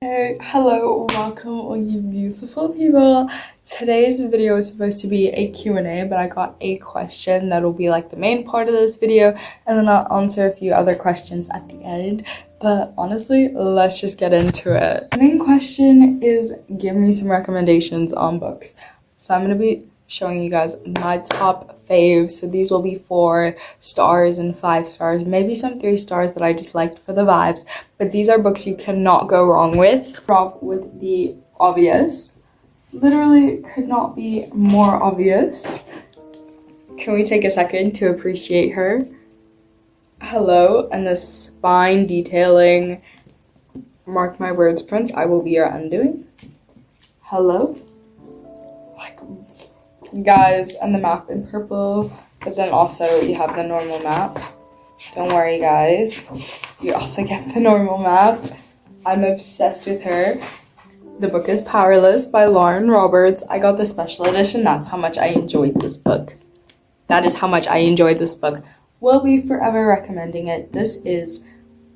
Hey, hello, welcome all you beautiful people. Today's video is supposed to be a Q&A, but I got a question that'll be like the main part of this video, and then I'll answer a few other questions at the end. But honestly, let's just get into it. The main question is give me some recommendations on books. So I'm gonna be showing you guys my top faves. So these will be 4 stars and 5 stars, maybe some 3 stars that I just liked for the vibes, but these are books you cannot go wrong with. Start off with the obvious, literally could not be more obvious. Can we take a second to appreciate her? Hello, and the spine detailing, mark my words, Prince, I will be your undoing. Hello. Guys, and the map in purple, but then also you have the normal map. Don't worry guys, you also get the normal map. I'm obsessed with her. The book is Powerless by Lauren Roberts. I got the special edition. That's how much I enjoyed this book. That is how much I enjoyed this book. Will be forever recommending it. This is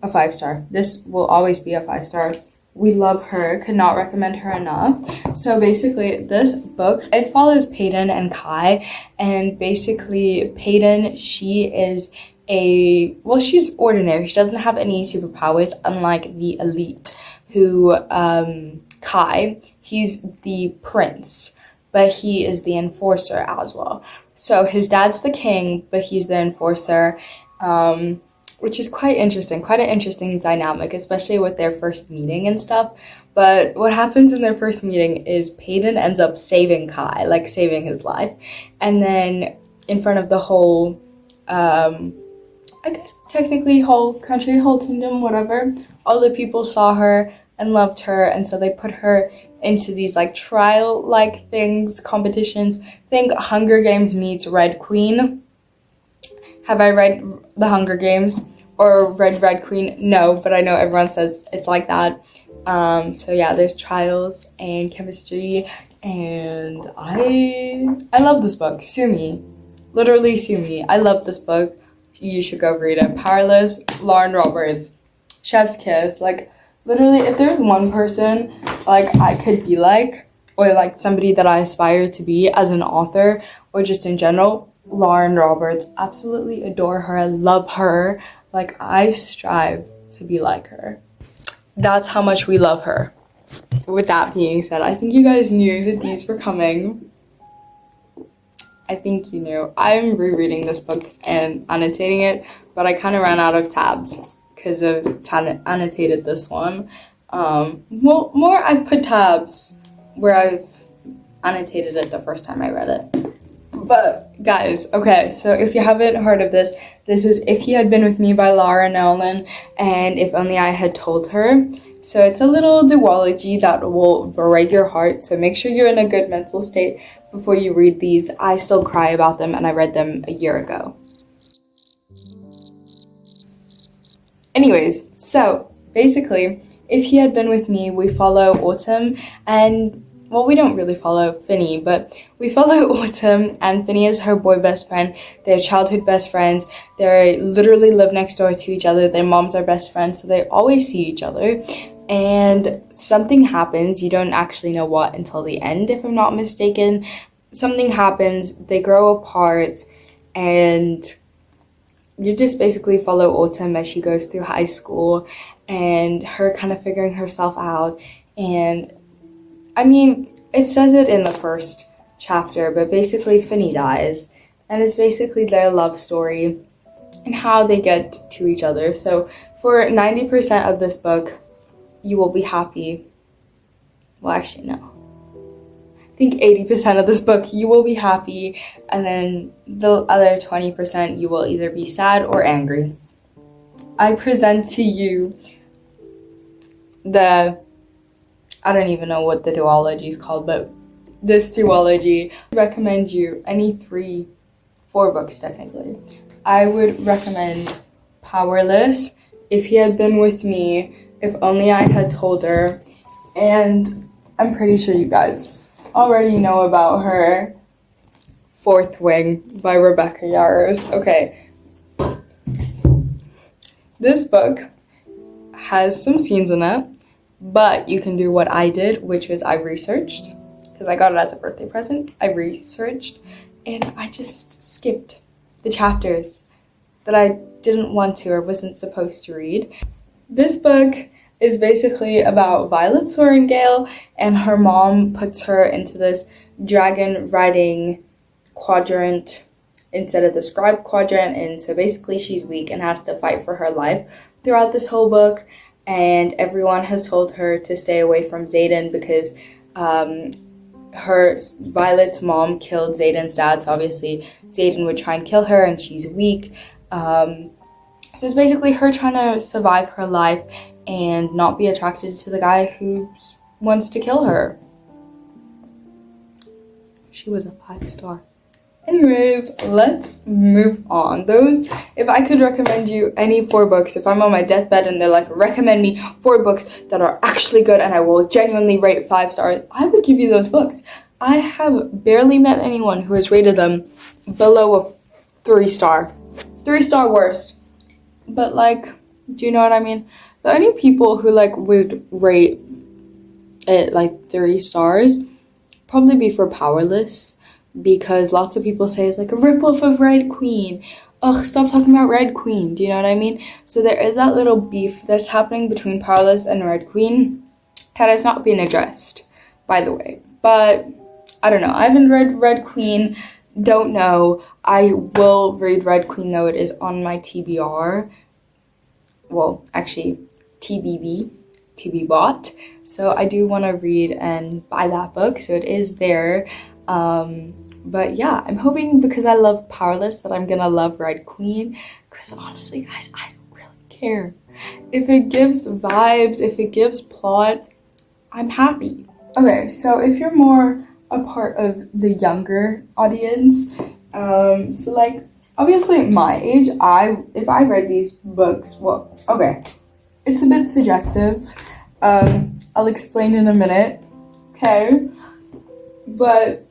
a 5 star. This will always be a 5 star. We love her, could not recommend her enough. So basically this book, it follows Peyton and Kai, and basically Peyton, she is she's ordinary. She doesn't have any superpowers, unlike the elite who, Kai, he's the prince, but he is the enforcer as well. So his dad's the king, but he's the enforcer, which is quite an interesting dynamic, especially with their first meeting and stuff. But what happens in their first meeting is Peyton ends up saving Kai, like saving his life. And then in front of the whole, I guess technically whole country, whole kingdom, whatever, all the people saw her and loved her. And so they put her into these like trial-like things, competitions. Think Hunger Games meets Red Queen. Have I read The Hunger Games or read Red Queen? No, but I know everyone says it's like that. So yeah, there's trials and chemistry, and I love this book. Sue me. Literally sue me. I love this book. You should go read it. Powerless, Lauren Roberts. Chef's kiss. Like, literally, if there's one person like I could be like, or like somebody that I aspire to be as an author or just in general, Lauren Roberts. Absolutely adore her. I love her. Like, I strive to be like her. That's how much we love her. With that being said, I think you guys knew that these were coming. I think you knew. I'm rereading this book and annotating it, but I kind of ran out of tabs because I've annotated this one. More I've put tabs where I've annotated it the first time I read it. But guys, okay, so if you haven't heard of this, this is If He Had Been With Me by Lara Nolan and If Only I Had Told Her. So it's a little duology that will break your heart, so make sure you're in a good mental state before you read these. I still cry about them, and I read them a year ago. Anyways, so basically, If He Had Been With Me, we follow Autumn and, well, we don't really follow Finny, but we follow Autumn, and Finny is her boy best friend. They're childhood best friends. They literally live next door to each other. Their moms are best friends, so they always see each other. And something happens. You don't actually know what until the end, if I'm not mistaken. Something happens. They grow apart, and you just basically follow Autumn as she goes through high school and her kind of figuring herself out. And I mean, it says it in the first chapter, but basically Finny dies, and it's basically their love story and how they get to each other. So for 90% of this book, you will be happy. Well, actually, no. I think 80% of this book, you will be happy, and then the other 20%, you will either be sad or angry. I present to you I don't even know what the duology is called, but this duology. I recommend you any 4 books technically. I would recommend Powerless, If He Had Been With Me, If Only I Had Told Her, and I'm pretty sure you guys already know about her, Fourth Wing by Rebecca Yarros. Okay, this book has some scenes in it But you can do what I did, which was I researched, because I got it as a birthday present. I researched and I just skipped the chapters that I didn't want to or wasn't supposed to read. This book is basically about Violet Sorrengail, and her mom puts her into this dragon riding quadrant instead of the scribe quadrant, and so basically she's weak and has to fight for her life throughout this whole book, and everyone has told her to stay away from Xaden because Violet's mom killed Xaden's dad, so obviously Xaden would try and kill her and she's weak. So it's basically her trying to survive her life and not be attracted to the guy who wants to kill her. She was a 5-star. Anyways, let's move on. If I could recommend you any 4 books, if I'm on my deathbed and they're like, recommend me 4 books that are actually good and I will genuinely rate 5 stars, I would give you those books. I have barely met anyone who has rated them below a 3-star. 3-star worst. But like, do you know what I mean? The only people who like would rate it like 3 stars probably be for Powerless, because lots of people say it's like a ripoff of Red Queen. Ugh, stop talking about Red Queen. Do you know what I mean? So there is that little beef that's happening between Powerless and Red Queen that has not been addressed, by the way. But I don't know. I haven't read Red Queen. Don't know. I will read Red Queen though. It is on my TBR. Well, actually, TB bot. So I do want to read and buy that book. So it is there. But yeah, I'm hoping because I love Powerless that I'm gonna love Red Queen. Because honestly, guys, I don't really care. If it gives vibes, if it gives plot, I'm happy. Okay, so if you're more a part of the younger audience, so like obviously at my age, if I read these books, well, okay, it's a bit subjective. I'll explain in a minute, okay? But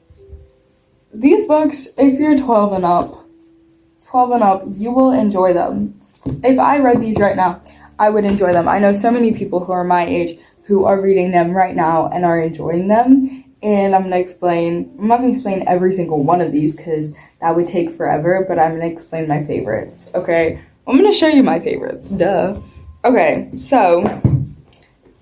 these books, if you're 12 and up, you will enjoy them. If I read these right now, I would enjoy them. I know so many people who are my age who are reading them right now and are enjoying them. And I'm not going to explain every single one of these because that would take forever, but I'm going to explain my favorites, okay? I'm going to show you my favorites, duh. Okay, so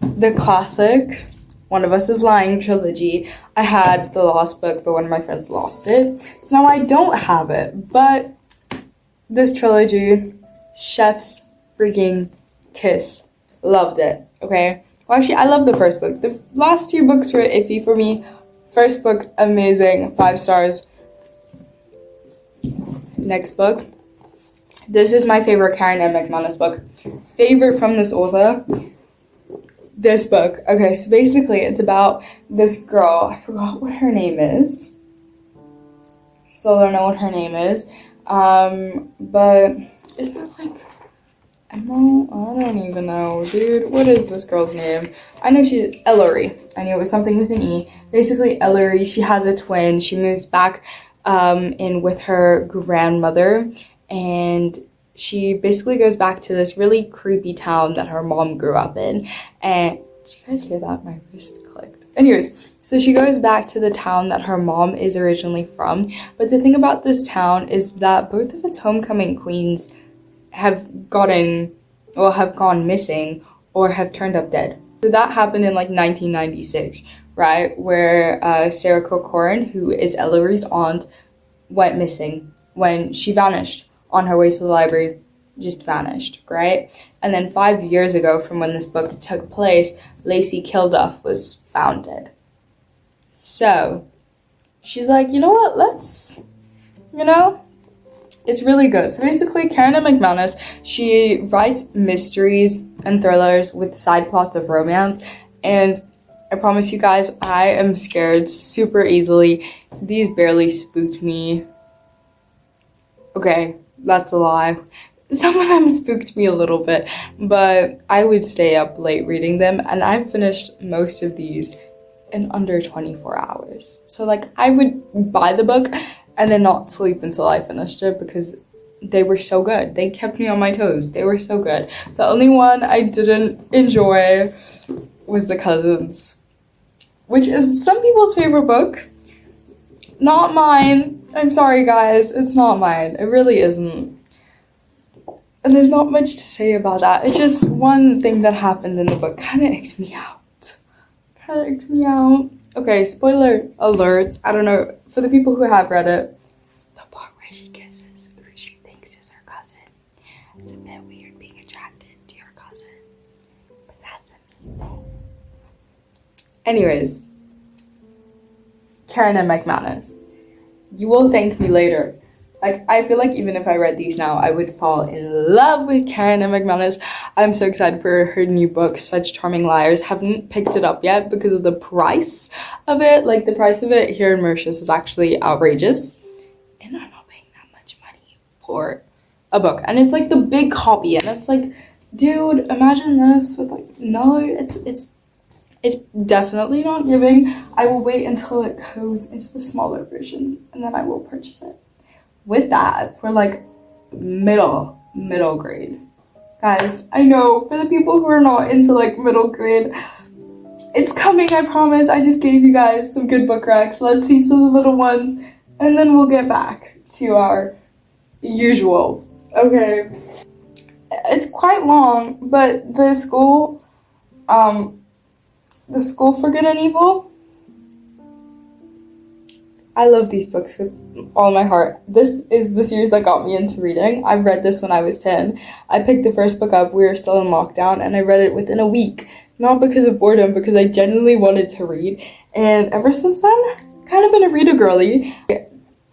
the classic One of Us is Lying trilogy. I had the Lost book, but one of my friends lost it. So now I don't have it, but this trilogy, chef's freaking kiss. Loved it, okay? Well, actually, I love the first book. The last 2 books were iffy for me. First book, amazing, 5 stars. Next book. This is my favorite Karen M. McManus book. Favorite from this author. This book. Okay, so basically it's about this girl. I forgot what her name is. Still don't know what her name is. But isn't it like Emma? I don't even know, dude. What is this girl's name? I know she's Ellery. I knew it was something with an E. Basically, Ellery, she has a twin. She moves back in with her grandmother, and she basically goes back to this really creepy town that her mom grew up in. And did you guys hear that? My wrist clicked. Anyways, so she goes back to the town that her mom is originally from. But the thing about this town is that both of its homecoming queens have gone missing or have turned up dead. So that happened in like 1996, right? Where Sarah Corcoran, who is Ellery's aunt, went missing when she vanished on her way to the library, just vanished, right? And then 5 years ago from when this book took place, Lacey Kilduff was founded. So she's like, you know what, it's really good. So basically, Karen M. McManus, she writes mysteries and thrillers with side plots of romance, and I promise you guys, I am scared super easily. These barely spooked me. Okay, that's a lie. Some of them spooked me a little bit, but I would stay up late reading them, and I finished most of these in under 24 hours. So like, I would buy the book and then not sleep until I finished it because they were so good. They kept me on my toes. They were so good. The only one I didn't enjoy was The Cousins, which is some people's favorite book. Not mine. I'm sorry, guys. It's not mine. It really isn't. And there's not much to say about that. It's just one thing that happened in the book kind of icked me out. Okay, spoiler alert. I don't know. For the people who have read it, the part where she kisses who she thinks is her cousin. It's a bit weird being attracted to your cousin. But that's a me thing. Anyways. Karen and McManus. You will thank me later. Like, I feel like even if I read these now, I would fall in love with Karen and McManus. I'm so excited for her new book, Such Charming Liars. Haven't picked it up yet because of the price of it. Like, the price of it here in Mauritius is actually outrageous. And I'm not paying that much money for a book. And it's like the big copy. And it's like, dude, imagine this with like, no, it's definitely not giving. I will wait until it goes into the smaller version and then I will purchase it. With that, for like middle grade. Guys, I know for the people who are not into like middle grade, it's coming, I promise. I just gave you guys some good book recs. Let's see some of the little ones and then we'll get back to our usual. Okay. It's quite long, but the School for Good and Evil, I love these books with all my heart. This is the series that got me into reading. I read this when I was 10. I picked the first book up, we were still in lockdown, and I read it within a week. Not because of boredom, because I genuinely wanted to read. And ever since then, kind of been a reader girly.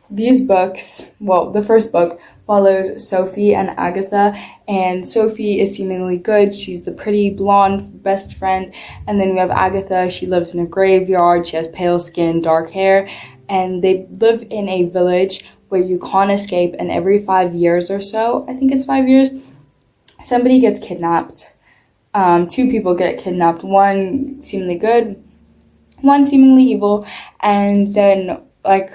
These books, well, the first book follows Sophie and Agatha, and Sophie is seemingly good. She's the pretty blonde best friend, and then we have Agatha. She lives in a graveyard. She has pale skin, dark hair, and they live in a village where you can't escape, and every 5 years or so, I think it's 5 years, somebody gets kidnapped. 2 people get kidnapped, one seemingly good, one seemingly evil, and then, like,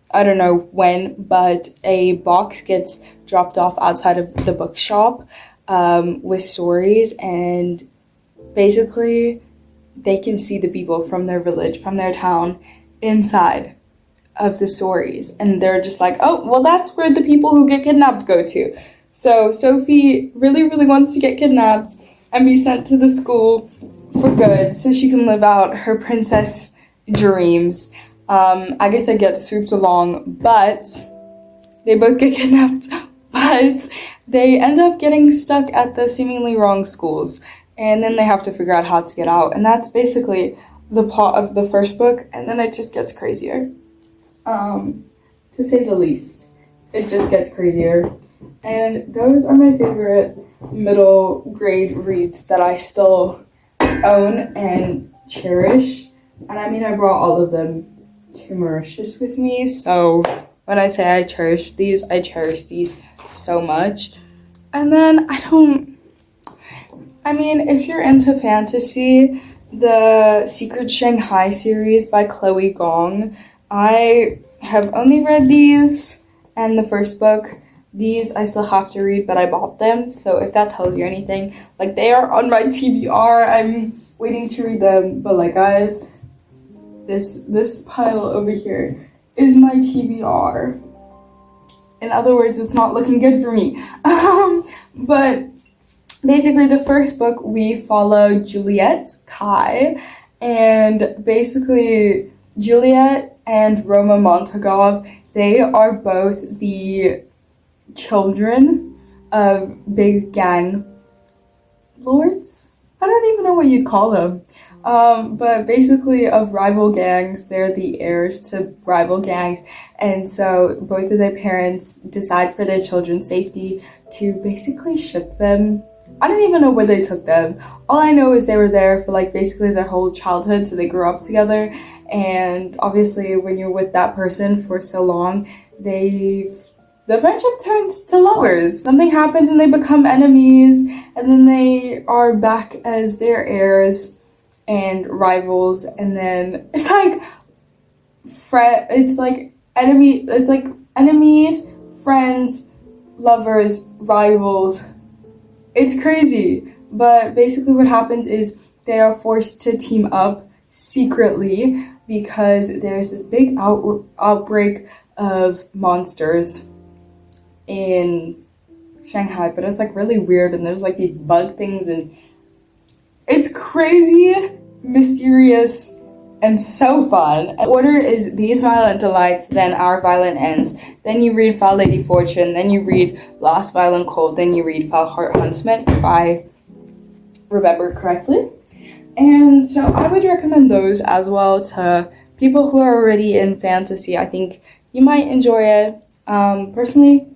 I don't know when, but a box gets dropped off outside of the bookshop with stories, and basically they can see the people from their village, from their town, inside of the stories, and they're just like, oh, well, that's where the people who get kidnapped go to. So Sophie really wants to get kidnapped and be sent to the school for good so she can live out her princess dreams. Agatha gets swooped along, but they both get kidnapped, but they end up getting stuck at the seemingly wrong schools, and then they have to figure out how to get out, and that's basically the plot of the first book, and then it just gets crazier. To say the least, it just gets crazier, and those are my favorite middle grade reads that I still own and cherish, and I mean, I brought all of them to Mauritius with me, so when I say I cherish these so much. And then if you're into fantasy, the Secret Shanghai series by Chloe Gong, I have only read these and the first book. These I still have to read, but I bought them, so if that tells you anything, like, they are on my TBR. I'm waiting to read them, but like, guys, this pile over here is my TBR. In other words, it's not looking good for me. But basically, the first book, we follow Juliet Kai, and basically Juliet and Roma Montagov, they are both the children of big gang lords. I don't even know what you'd call them. But basically of rival gangs. They're the heirs to rival gangs, and so both of their parents decide for their children's safety to basically ship them. I don't even know where they took them. All I know is they were there for like basically their whole childhood, so they grew up together, and obviously when you're with that person for so long, the friendship turns to lovers. Something happens and they become enemies, and then they are back as their heirs and rivals, and then it's like enemies, friends, lovers, rivals. It's crazy. But basically what happens is they are forced to team up secretly because there's this big outbreak of monsters in Shanghai, but it's like really weird, and there's like these bug things, and it's crazy, mysterious, and so fun. Order is These Violent Delights, then Our Violent Ends, then you read Foul Lady Fortune, then you read Lost Violent Cold, then you read Foul Heart Huntsman, if I remember correctly. And so I would recommend those as well to people who are already in fantasy. I think you might enjoy it. Personally,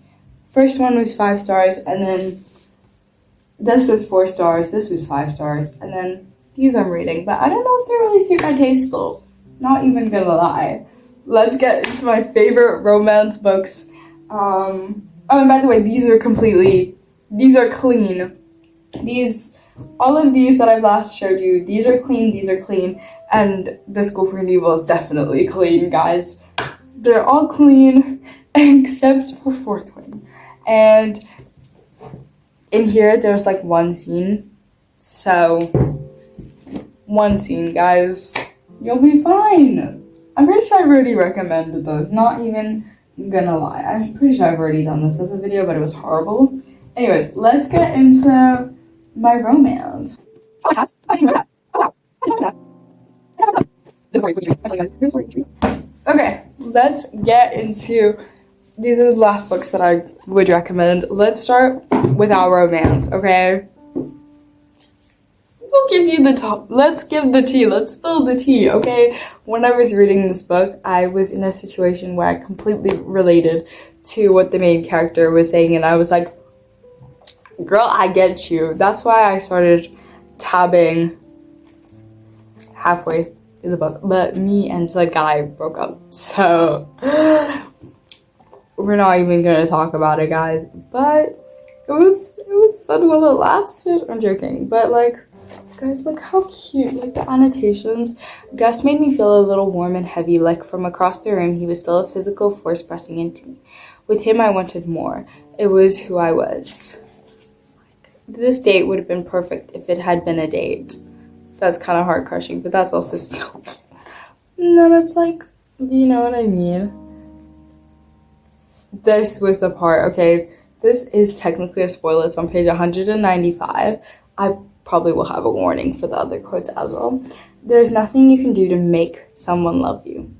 first one was 5 stars, and then this was 4 stars, this was 5 stars, and then these I'm reading, but I don't know if they really suit my taste still. Not even gonna lie. Let's get into my favorite romance books. Oh, and by the way, these are clean. All of these that I've last showed you, these are clean, and The School for Evil is definitely clean, guys. They're all clean, except for Fourth Wing. And in here, there's like one scene, so one scene, guys. You'll be fine. I'm pretty sure I've already recommended those. Not even gonna lie. I'm pretty sure I've already done this as a video, but it was horrible. Anyways, let's get into my romance. Okay, let's get into, these are the last books that I would recommend. Let's start with Our Romance, okay? We'll give you the top. Let's give the tea. Let's spill the tea, okay? When I was reading this book, I was in a situation where I completely related to what the main character was saying, and I was like, girl, I get you. That's why I started tabbing halfway through the book. But me and the guy broke up, so we're not even gonna talk about it, guys. But it was fun while it lasted. I'm joking, but like, guys, look how cute, like the annotations. Gus made me feel a little warm and heavy, like from across the room he was still a physical force pressing into me. With him I wanted more. It was who I was. This date would have been perfect if it had been a date. That's kind of heart crushing, but that's also so. And then it's like, do you know what I mean? This was the part, okay? This is technically a spoiler. It's on page 195. I probably will have a warning for the other quotes as well. There's nothing you can do to make someone love you.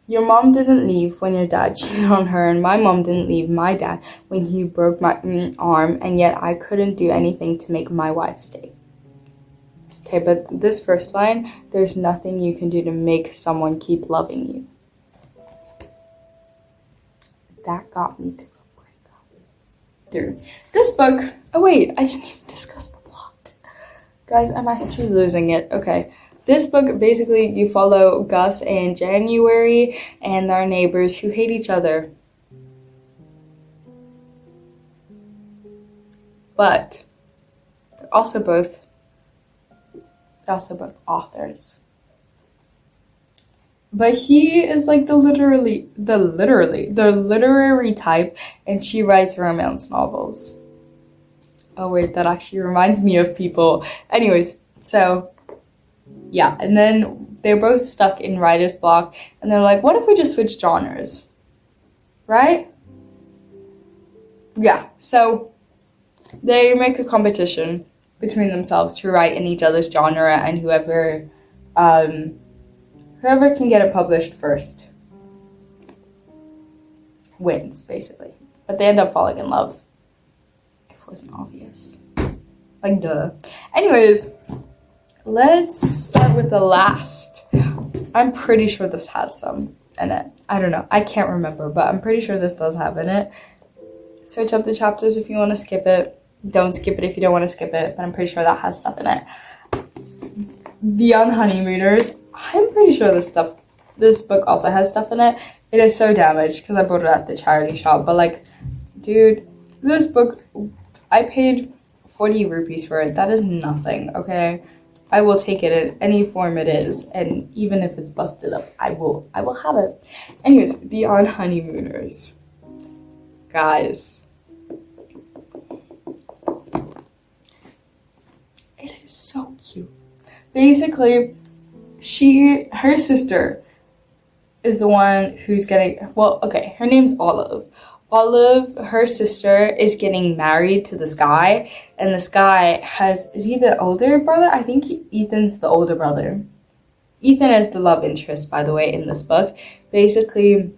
Your mom didn't leave when your dad cheated on her, and my mom didn't leave my dad when he broke my arm, and yet I couldn't do anything to make my wife stay. Okay, but this first line, there's nothing you can do to make someone keep loving you. That got me through a breakup. Through this book, oh wait, I didn't even discuss the plot. Guys, I'm actually losing it. Okay. This book, basically, you follow Gus and January and their neighbors who hate each other. But they're also both authors. But he is like the literary type, and she writes romance novels. Oh wait, that actually reminds me of people. Anyways, so yeah, and then they're both stuck in writer's block, and they're like, what if we just switch genres? Right? Yeah, so they make a competition between themselves to write in each other's genre, and whoever can get it published first wins, basically. But they end up falling in love. If it wasn't obvious. Like, duh. Anyways, let's start with the last. I'm pretty sure this has some in it. I don't know. I can't remember, but I'm pretty sure this does have in it. Switch up the chapters if you want to skip it. Don't skip it if you don't want to skip it, but I'm pretty sure that has stuff in it. The Honeymooners. I'm pretty sure this book also has stuff in it. It is so damaged because I bought it at the charity shop, but like, dude, this book, I paid 40 rupees for it. That is nothing, okay? I will take it in any form it is, and even if it's busted up, I will have it. Anyways, The Honeymooners. Guys. It is so cute. basically, her sister is the one who's getting, well, okay, her name's Olive. Olive, her sister, is getting married to this guy, and this guy is he the older brother? I think Ethan's the older brother. Ethan is the love interest, by the way, in this book. Basically,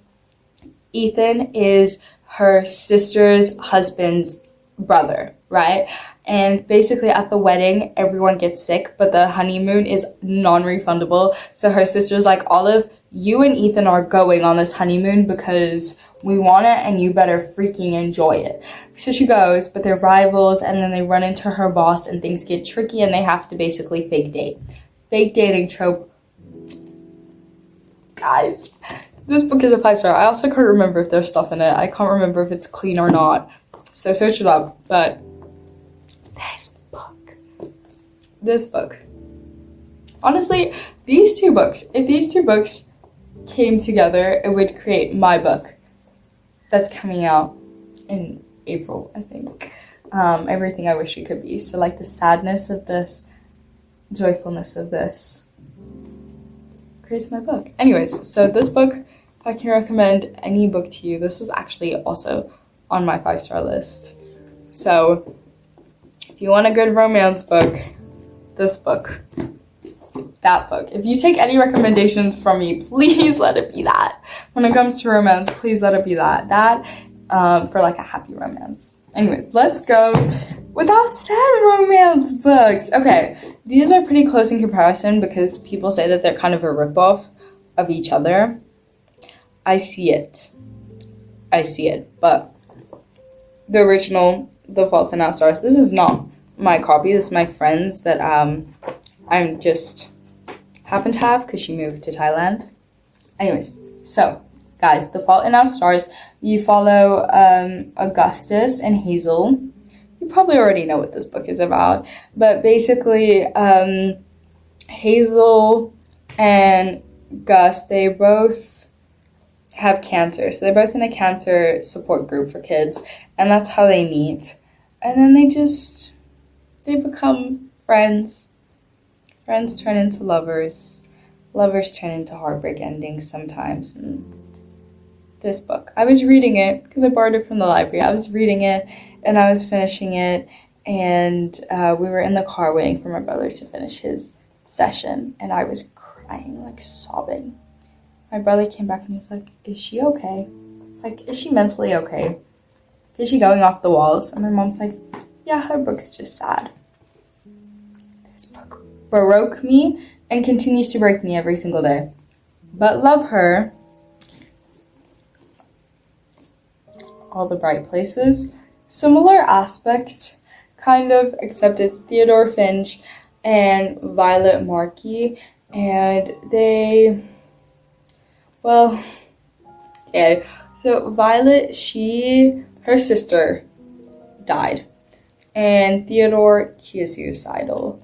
Ethan is her sister's husband's brother, right? And basically at the wedding, everyone gets sick, but the honeymoon is non-refundable. So her sister's like, Olive, you and Ethan are going on this honeymoon because we want it and you better freaking enjoy it. So she goes, but they're rivals, and then they run into her boss and things get tricky and they have to basically fake date. Fake dating trope. Guys, this book is a 5-star. I also can't remember if there's stuff in it. I can't remember if it's clean or not. So search it up. But this book. Honestly, these two books, if these two books came together, it would create my book that's coming out in April, I think. Everything I Wish We Could Be. So like the sadness of this, joyfulness of this creates my book. Anyways, so this book, if I can recommend any book to you, this is actually also on my 5-star list. So if you want a good romance book, this book, that book. If you take any recommendations from me, please let it be that. When it comes to romance, please let it be that. That for like a happy romance. Anyways, let's go with our sad romance books. Okay, these are pretty close in comparison because people say that they're kind of a ripoff of each other. I see it, but the original, The Fault in Our Stars, this is not my copy. This is my friend's that I'm just happen to have because she moved to Thailand. Anyways, so guys, The Fault in Our Stars, you follow Augustus and Hazel. You probably already know what this book is about, but basically Hazel and Gus, they both have cancer, so they're both in a cancer support group for kids, and that's how they meet. And then they become friends. Friends turn into lovers. Lovers turn into heartbreak endings sometimes. And this book, I was reading it because I borrowed it from the library. I was reading it and I was finishing it, and we were in the car waiting for my brother to finish his session, and I was crying, like sobbing. My brother came back and he was like, is she okay? It's like, is she mentally okay? Is she going off the walls? And my mom's like, yeah, her book's just sad. This book broke me and continues to break me every single day. But love her. All the Bright Places. Similar aspect, kind of, except it's Theodore Finch and Violet Markey. And they, well, okay. So Violet, her sister died. And Theodore, he is suicidal.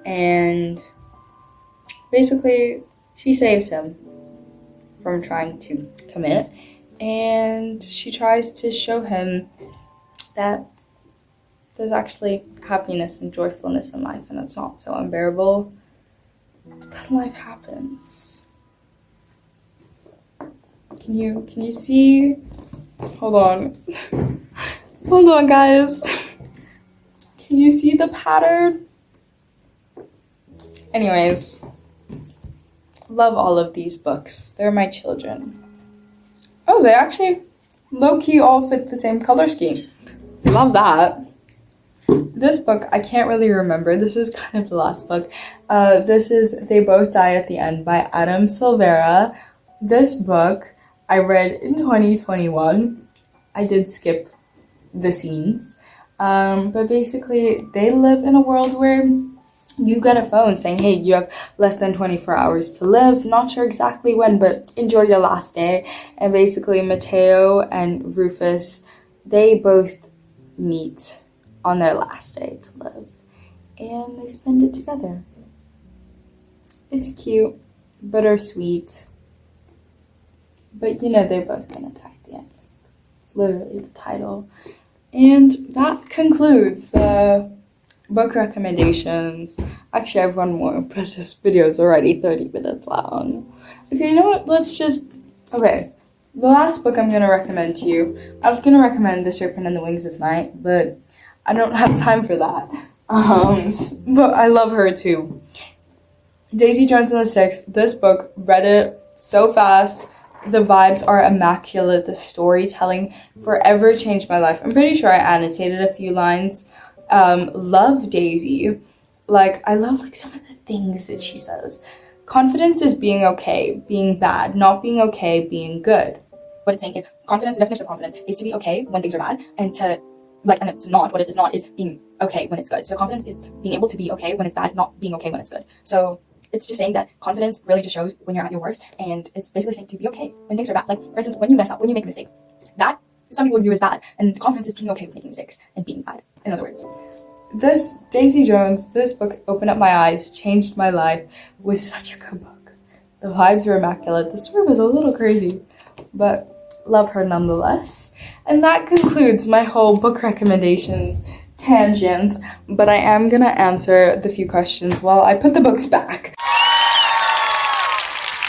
And basically, she saves him from trying to commit. And she tries to show him that there's actually happiness and joyfulness in life, and it's not so unbearable. But then life happens. Can you see? Hold on. Hold on, guys. Can you see the pattern? Anyways, love all of these books. They're my children. Oh, they actually low-key all fit the same color scheme. Love that. This book, I can't really remember. This is kind of the last book. This is They Both Die at the End by Adam Silvera. This book I read in 2021. I did skip the scenes. But basically, they live in a world where you get a phone saying, hey, you have less than 24 hours to live. Not sure exactly when, but enjoy your last day. And basically, Mateo and Rufus, they both meet on their last day to live. And they spend it together. It's cute, bittersweet. But you know they're both gonna die at the end. It's literally the title. And that concludes the book recommendations. Actually, I have one more, but this video is already 30 minutes long. Okay, you know what? Okay. The last book I'm going to recommend to you, I was going to recommend The Serpent and the Wings of Night, but I don't have time for that. But I love her too. Daisy Jones and the Six. This book, read it so fast. The vibes are immaculate. The storytelling forever changed my life. I'm pretty sure I annotated a few lines. Love Daisy. Like, I love like some of the things that she says. Confidence is being okay, being bad, not being okay, being good. What it's saying is confidence, the definition of confidence is to be okay when things are bad, and it's not, what it is not is being okay when it's good. So confidence is being able to be okay when it's bad, not being okay when it's good. So it's just saying that confidence really just shows when you're at your worst, and it's basically saying to be okay when things are bad. Like, for instance, when you mess up, when you make a mistake, that some people view as bad, and confidence is being okay with making mistakes and being bad, in other words. This Daisy Jones, this book opened up my eyes, changed my life, was such a good book. The vibes were immaculate. The story was a little crazy, but love her nonetheless. And that concludes my whole book recommendations tangent, but I am gonna answer the few questions while I put the books back.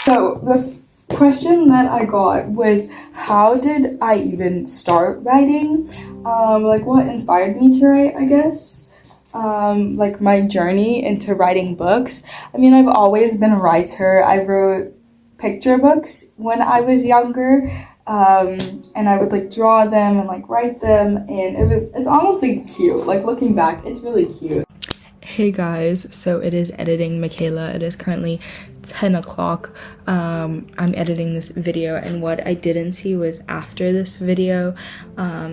So the question that I got was, how did I even start writing? Like, what inspired me to write, I guess. Like my journey into writing books. I mean, I've always been a writer. I wrote picture books when I was younger, and I would like draw them and like write them, and it's honestly cute. Like, looking back, it's really cute. Hey guys, so it is editing Michaela. It is currently 10 o'clock. I'm editing this video, and what I didn't see was after this video,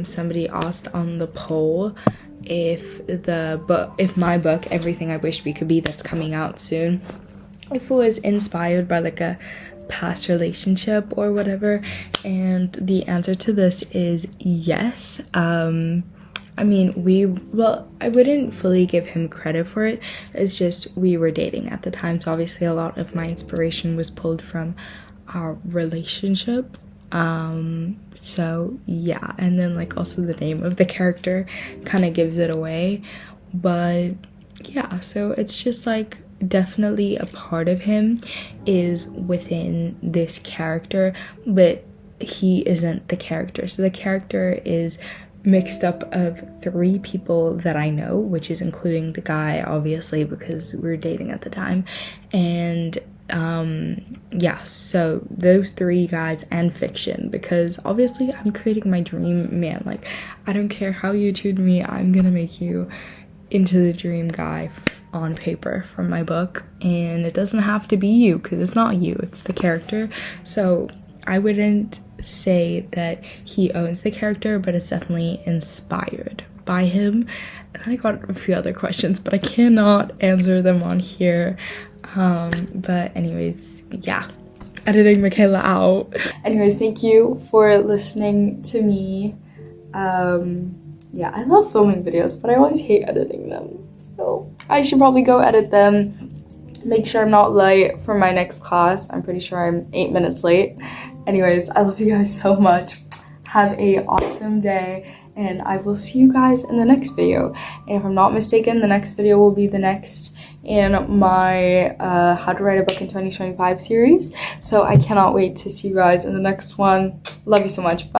somebody asked on the poll if my book, Everything I Wish We Could Be, that's coming out soon, if it was inspired by like a past relationship or whatever, and the answer to this is yes. I mean, I wouldn't fully give him credit for it. It's just we were dating at the time, so obviously a lot of my inspiration was pulled from our relationship. So yeah, and then like also the name of the character kind of gives it away. But yeah, so it's just like definitely a part of him is within this character, but he isn't the character. So the character is mixed up of 3 people that I know, which is including the guy, obviously, because we were dating at the time. And yeah, so those 3 guys and fiction, because obviously I'm creating my dream man. Like, I don't care how you treat me, I'm gonna make you into the dream guy on paper from my book. And it doesn't have to be you, because it's not you, it's the character. So I wouldn't say that he owns the character, but it's definitely inspired by him. And I got a few other questions, but I cannot answer them on here. But anyways, yeah, editing Michaela out. Anyways, thank you for listening to me. Yeah, I love filming videos, but I always hate editing them. So I should probably go edit them. Make sure I'm not late for my next class. I'm pretty sure I'm 8 minutes late. Anyways, I love you guys so much. Have a awesome day, and I will see you guys in the next video. And if I'm not mistaken, the next video will be the next in my How to Write a Book in 2025 series. So I cannot wait to see you guys in the next one. Love you so much. Bye.